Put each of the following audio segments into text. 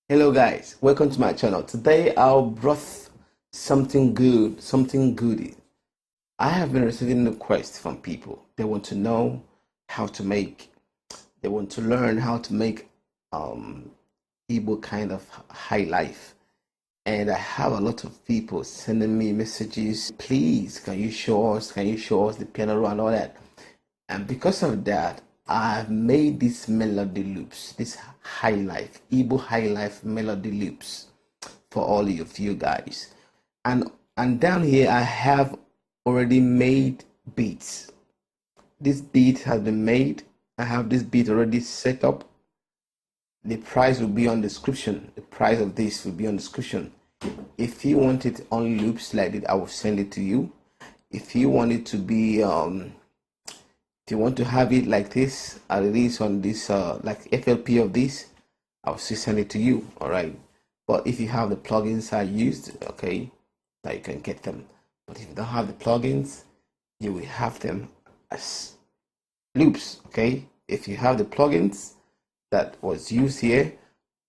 Hello guys, welcome to my channel. Today I'll brought something good, something goody. I have been receiving requests from people. They want to know how to make, they want to learn how to make Igbo kind of high life. And I have a lot of people sending me messages. Please, can you show us? Can you show us the piano roll and all that? And because of that, I've made these melody loops, this high life, Igbo high life melody loops for all of you guys. And down here I have already made beats. This beat has been made. I have this beat already set up. The price will be on description. The price of this will be on description. If you want it on loops like it, I will send it to you. If you want it to be if you want to have it like this, as it is on this like FLP of this, I'll still send it to you. All right, but if you have the plugins I used, okay, now you can get them. But if you don't have the plugins, you will have them as loops. Okay, if you have the plugins that was used here,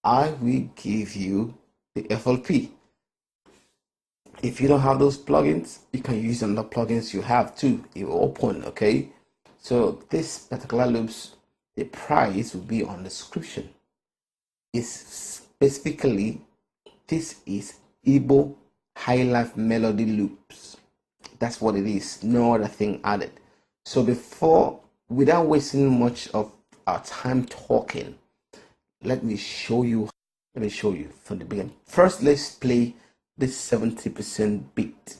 I will give you the FLP. If you don't have those plugins, you can use another plugins you have too. It will open. Okay, so this particular loops, the price will be on the description. It's specifically, this is Igbo Highlife melody loops. That's what it is. No other thing added. So without wasting much of our time talking, let me show you from the beginning. First, let's play this 70% beat.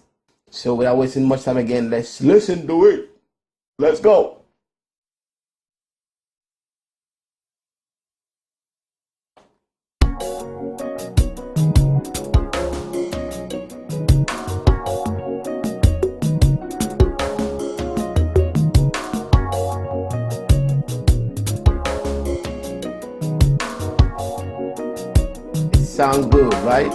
So without wasting much time again, let's listen to it. Let's go. It sounds good, right?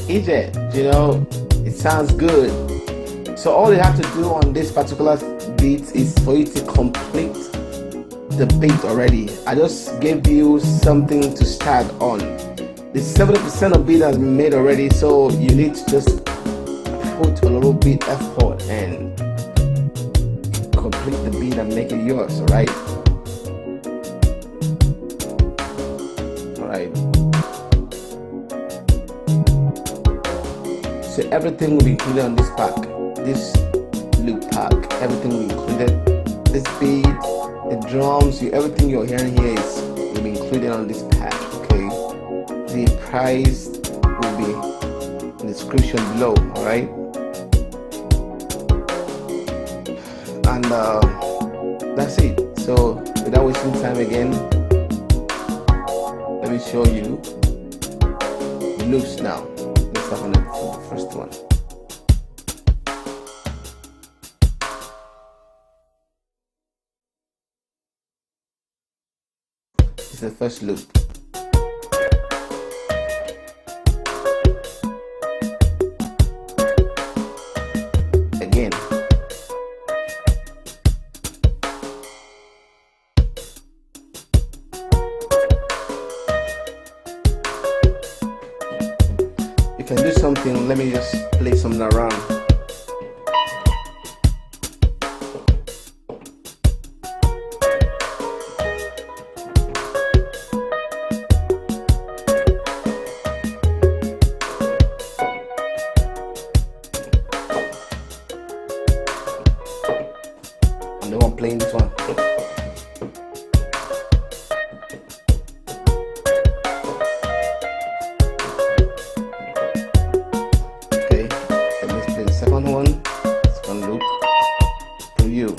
EJ, you know, it sounds good. So all you have to do on this particular beat is for you to complete the beat already. I just gave you something to start on. The 70% of beat has been made already, so you need to just put a little bit effort and complete the beat and make it yours. All right. So everything will be included on this pack, this loop pack. Everything will be included. This beat, the drums, everything you're hearing here will be included on this pack. Okay. The price will be in the description below. All right. And that's it. So without wasting time again, let me show you the loops now. Let's start on the first one. This is the first loop. Again. You can do something. Let me just play something around. I'm the one playing this one. Second one, second loop, preview.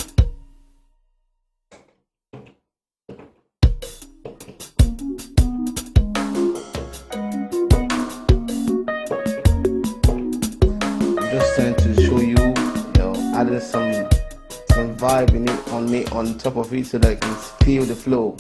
I'm just trying to show you, adding some vibe in it on top of it so that I can feel the flow.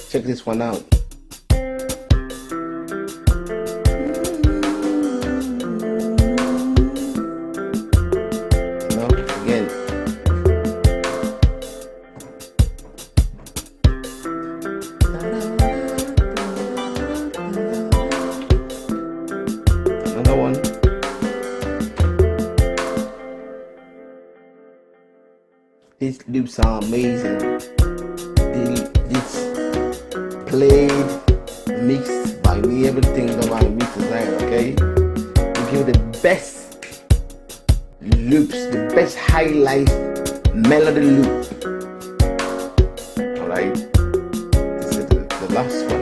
Check this one out. Again. Another one. These loops are amazing. It's played, mixed by me, everything done by me design, okay? We give you the best loops, the best highlight melody loop. Alright, this is the last one.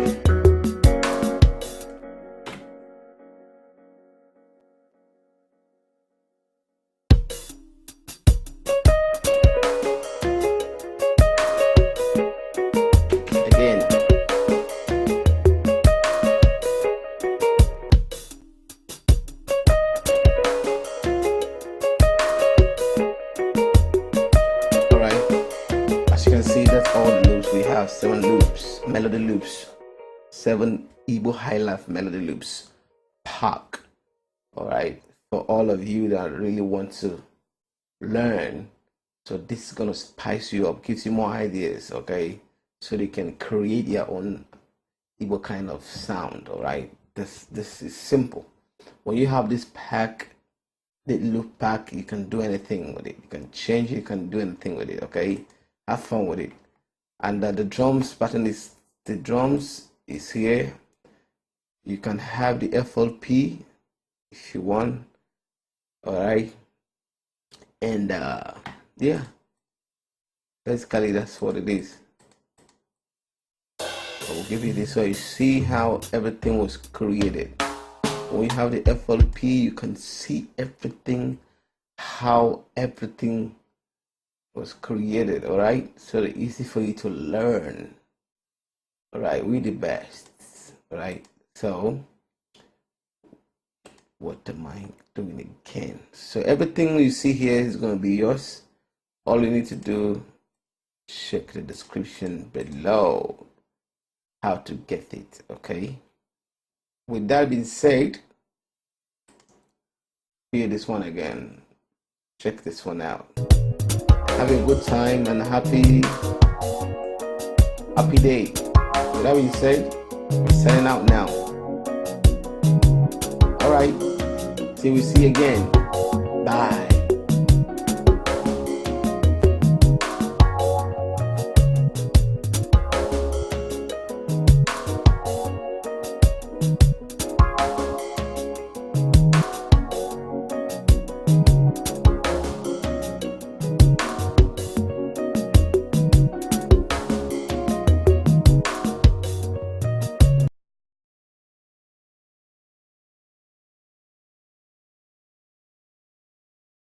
Again. As you can see, that's all the loops. We have 7 loops, melody loops, 7 Igbo Highlife melody loops, pack. All right, for all of you that really want to learn, so this is gonna spice you up, gives you more ideas, okay, so they can create your own Igbo kind of sound. All right, this is simple. When you have this pack, the loop pack, you can do anything with it. You can change it, you can do anything with it, okay? Have fun with it. And the drums pattern is, the drums is here. You can have the FLP if you want. All right. And yeah, basically that's what it is. I will give you this so you see how everything was created. When you have the FLP, you can see everything, how everything was created. All right, so it's easy for you to learn. All right, we're the best. All right, so what am I doing again? So everything you see here is going to be yours. All you need to do, check the description below how to get it. Okay, with that being said, hear this one again. Check this one out. Have a good time and happy day. With that being said, we're signing out now. All right, till we see you again. Bye.